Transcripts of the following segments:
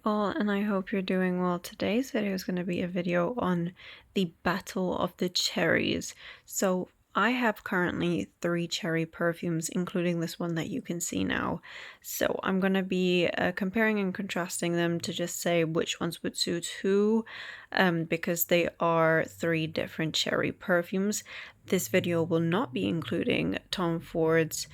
all, and I hope you're doing well. Today's video is going to be a video on the Battle of the Cherries. So I have currently 3 cherry perfumes, including this one that you can see now. So I'm going to be comparing and contrasting them to just say which ones would suit who, because they are 3 different cherry perfumes. This video will not be including Tom Ford's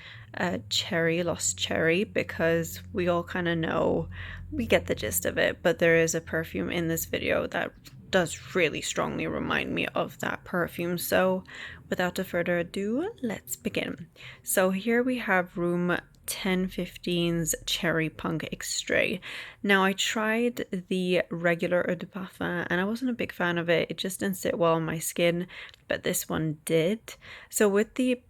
Cherry Lost Cherry, because we all kind of know, we get the gist of it, but there is a perfume in this video that does really strongly remind me of that perfume. So without further ado, let's begin. So here we have room 1015's Cherry Punk Extrait. Now I tried the regular Eau de Parfum and I wasn't a big fan of it. It just didn't sit well on my skin, but this one did. So with the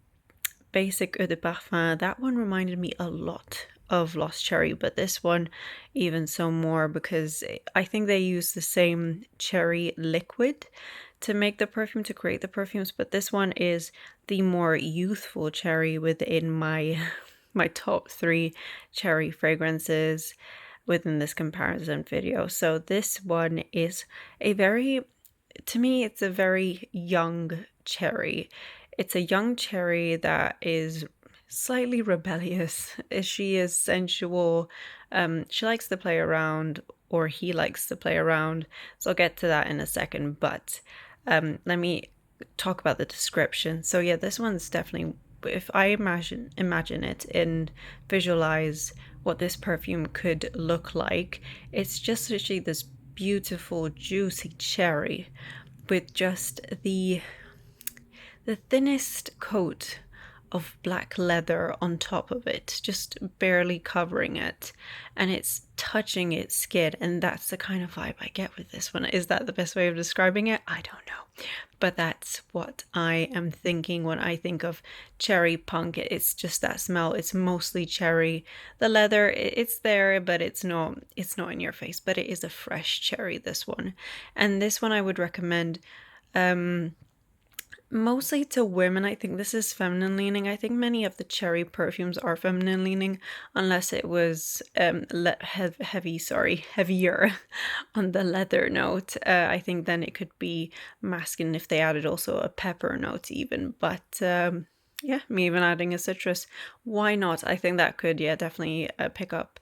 basic Eau de Parfum, that one reminded me a lot of Lost Cherry, but this one even so more, because I think they use the same cherry liquid to make the perfume, to create the perfumes, but this one is the more youthful cherry within my top 3 cherry fragrances within this comparison video. So this one is to me it's a very young cherry. It's a young cherry that is slightly rebellious. She is sensual. She likes to play around, or he likes to play around. So I'll get to that in a second, but let me talk about the description. So yeah, this one's definitely, if I imagine it and visualize what this perfume could look like, it's just literally this beautiful juicy cherry with just the thinnest coat of black leather on top of it, just barely covering it, and it's touching its skin, and that's the kind of vibe I get with this one. Is that the best way of describing it? I don't know, but that's what I am thinking when I think of cherry punk. It's just that smell. It's mostly cherry. The leather, it's there, but it's not in your face, but it is a fresh cherry, this one. And this one I would recommend mostly to women. I think this is feminine leaning. I think many of the cherry perfumes are feminine leaning, unless it was heavier on the leather note. I think then it could be masculine if they added also a pepper note even, but yeah, me even adding a citrus, why not? I think that could, yeah, definitely pick up,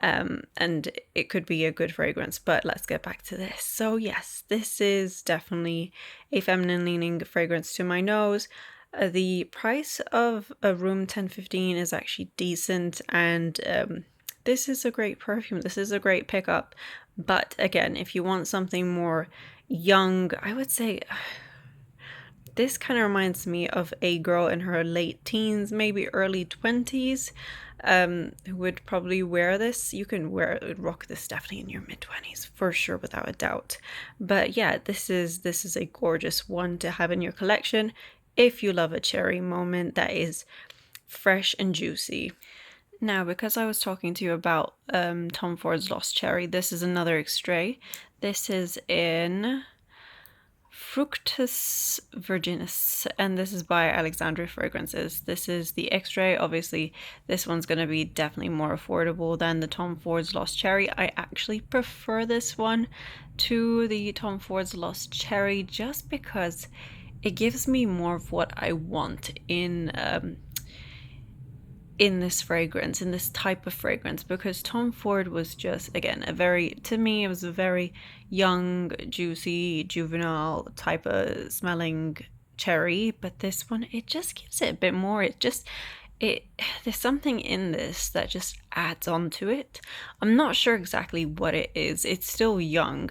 and it could be a good fragrance. But let's get back to this. So yes, this is definitely a feminine leaning fragrance to my nose. The price of a room 1015 is actually decent, and this is a great perfume. This is a great pickup. But again, if you want something more young, I would say this kind of reminds me of a girl in her late teens, maybe early 20s, who would probably wear this. You can rock this definitely in your mid-20s for sure, without a doubt. But yeah, this is a gorgeous one to have in your collection if you love a cherry moment that is fresh and juicy. Now, because I was talking to you about Tom Ford's Lost Cherry, this is another Extrait. This is in Fructus Virginis, and this is by Alexandria Fragrances. This is the Xray. Obviously, this one's going to be definitely more affordable than the Tom Ford's Lost Cherry. I actually prefer this one to the Tom Ford's Lost Cherry just because it gives me more of what I want in this fragrance, in this type of fragrance, because Tom Ford was just, again, to me, it was a very young, juicy, juvenile type of smelling cherry, but this one, it just gives it a bit more. There's something in this that just adds on to it. I'm not sure exactly what it is. It's still young,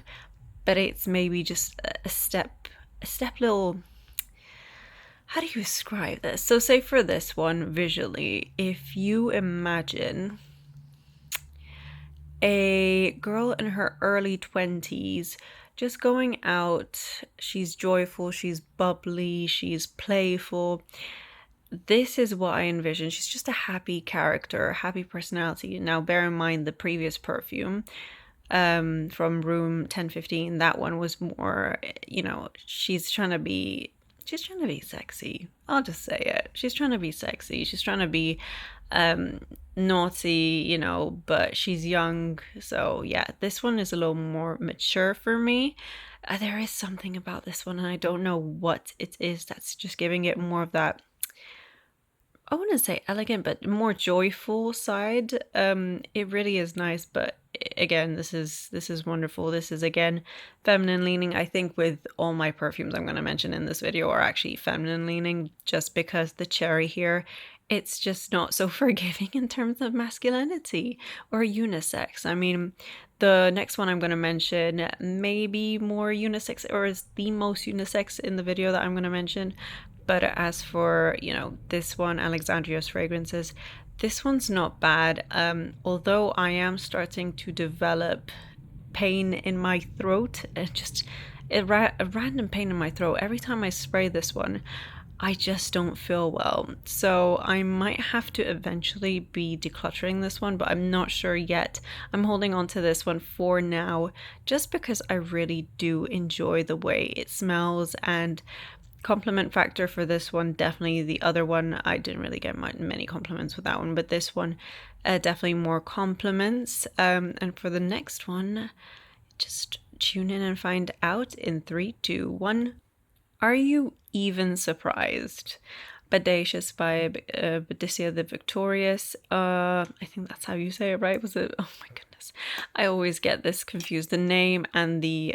but it's maybe just a step little. How do you describe this? So say for this one, visually, if you imagine a girl in her early 20s just going out, she's joyful, she's bubbly, she's playful. This is what I envision. She's just a happy character, a happy personality. Now bear in mind the previous perfume from room 1015, that one was more, she's trying to be sexy. I'll just say it. She's trying to be sexy. She's trying to be naughty, you know, but she's young. So yeah, this one is a little more mature for me. There is something about this one, and I don't know what it is that's just giving it more of that, I wouldn't say elegant, but more joyful side. It really is nice, but again, this is wonderful. This is again feminine leaning. I think with all my perfumes I'm going to mention in this video are actually feminine leaning, just because the cherry here, it's just not so forgiving in terms of masculinity or unisex. I mean, the next one I'm going to mention may be more unisex, or is the most unisex in the video that I'm going to mention. But as for, you know, this one, Alexandria's fragrances, this one's not bad. Although I am starting to develop pain in my throat, just a random pain in my throat every time I spray this one. I just don't feel well. So I might have to eventually be decluttering this one, but I'm not sure yet. I'm holding on to this one for now, just because I really do enjoy the way it smells. And compliment factor for this one, definitely. The other one, I didn't really get many compliments with that one, but this one, definitely more compliments. And for the next one, just tune in and find out in 3, 2, 1. Are you even surprised? Bodacious by Bia The Victorious. I think that's how you say it, right? Was it? Oh my goodness, I always get this confused. The name and the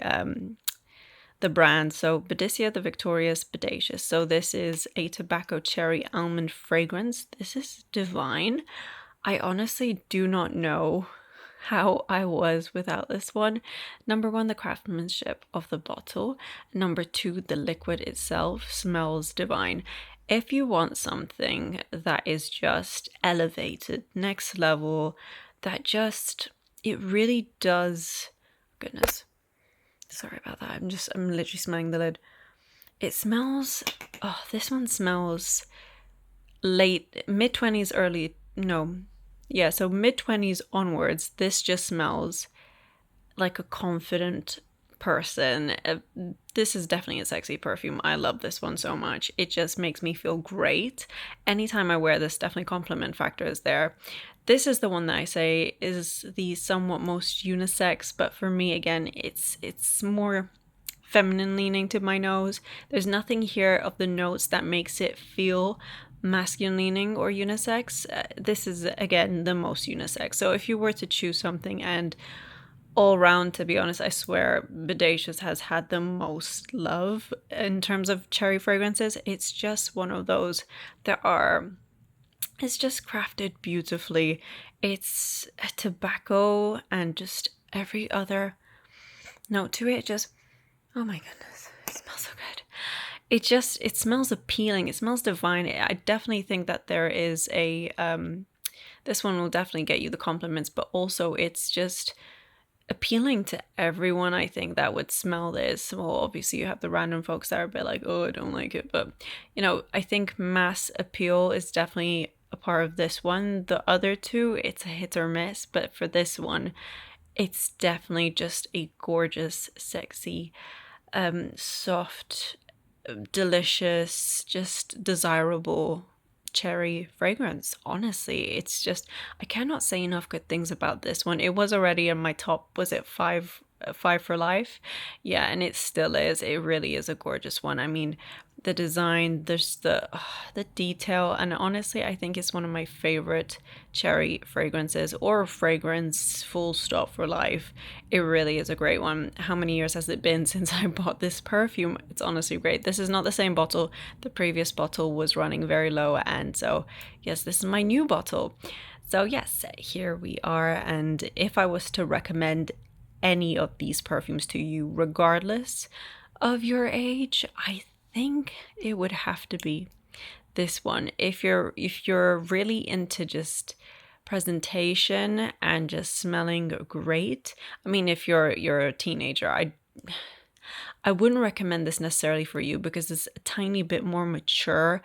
brand. So Bia The Victorious Bodacious. So this is a tobacco cherry almond fragrance. This is divine. I honestly do not know how I was without this one. Number one, the craftsmanship of the bottle. Number two, the liquid itself smells divine. If you want something that is just elevated, next level, that just, it really does, goodness, sorry about that. I'm literally smelling the lid. It smells, oh, this one smells late, mid-20s, early, no. Yeah, so mid-20s onwards, this just smells like a confident person. This is definitely a sexy perfume. I love this one so much. It just makes me feel great. Anytime I wear this, definitely compliment factor is there. This is the one that I say is the somewhat most unisex, but for me, again, it's more feminine leaning to my nose. There's nothing here of the notes that makes it feel masculine leaning or unisex. This is, again, the most unisex. So if you were to choose something, and all round, to be honest, I swear Bodacious has had the most love in terms of cherry fragrances. It's just one of those that are, it's just crafted beautifully. It's a tobacco and just every other note to it. Just, oh my goodness, it smells so good. It smells appealing. It smells divine. I definitely think that there is a, this one will definitely get you the compliments, but also it's just appealing to everyone, I think, that would smell this. Well, obviously you have the random folks that are a bit like, oh, I don't like it, but you know, I think mass appeal is definitely a part of this one. The other two, it's a hit or miss, but for this one, it's definitely just a gorgeous, sexy, soft, delicious, just desirable cherry fragrance. Honestly, it's just, I cannot say enough good things about this one. It was already in my top, was it five for life? Yeah, and it still is. It really is a gorgeous one. I mean, the design, there's the detail, and honestly, I think it's one of my favorite cherry fragrances, or fragrance full stop, for life. It really is a great one. How many years has it been since I bought this perfume? It's honestly great. This is not the same bottle. The previous bottle was running very low, and so yes, this is my new bottle. So yes, here we are. And if I was to recommend any of these perfumes to you, regardless of your age, I think it would have to be this one. If you're really into just presentation and just smelling great, I mean, if you're a teenager, I wouldn't recommend this necessarily for you, because it's a tiny bit more mature,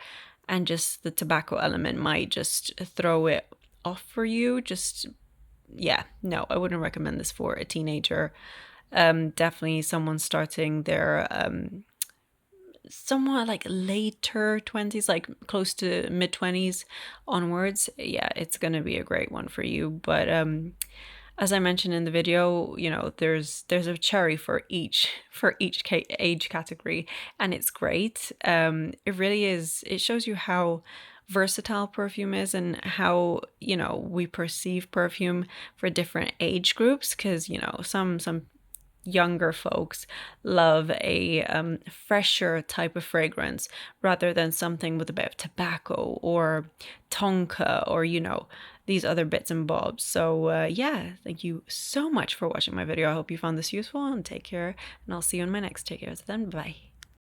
and just the tobacco element might just throw it off for you. Just, yeah, no, I wouldn't recommend this for a teenager. Definitely someone starting their somewhat like later 20s, like close to mid 20s onwards, yeah, it's gonna be a great one for you. But as I mentioned in the video, you know, there's a cherry for each age category, and it's great. It really is. It shows you how versatile perfume is and how, you know, we perceive perfume for different age groups, because, you know, some younger folks love a fresher type of fragrance rather than something with a bit of tobacco or tonka or, you know, these other bits and bobs. So yeah, thank you so much for watching my video. I hope you found this useful, and take care, and I'll see you in my next. Take care. Then bye.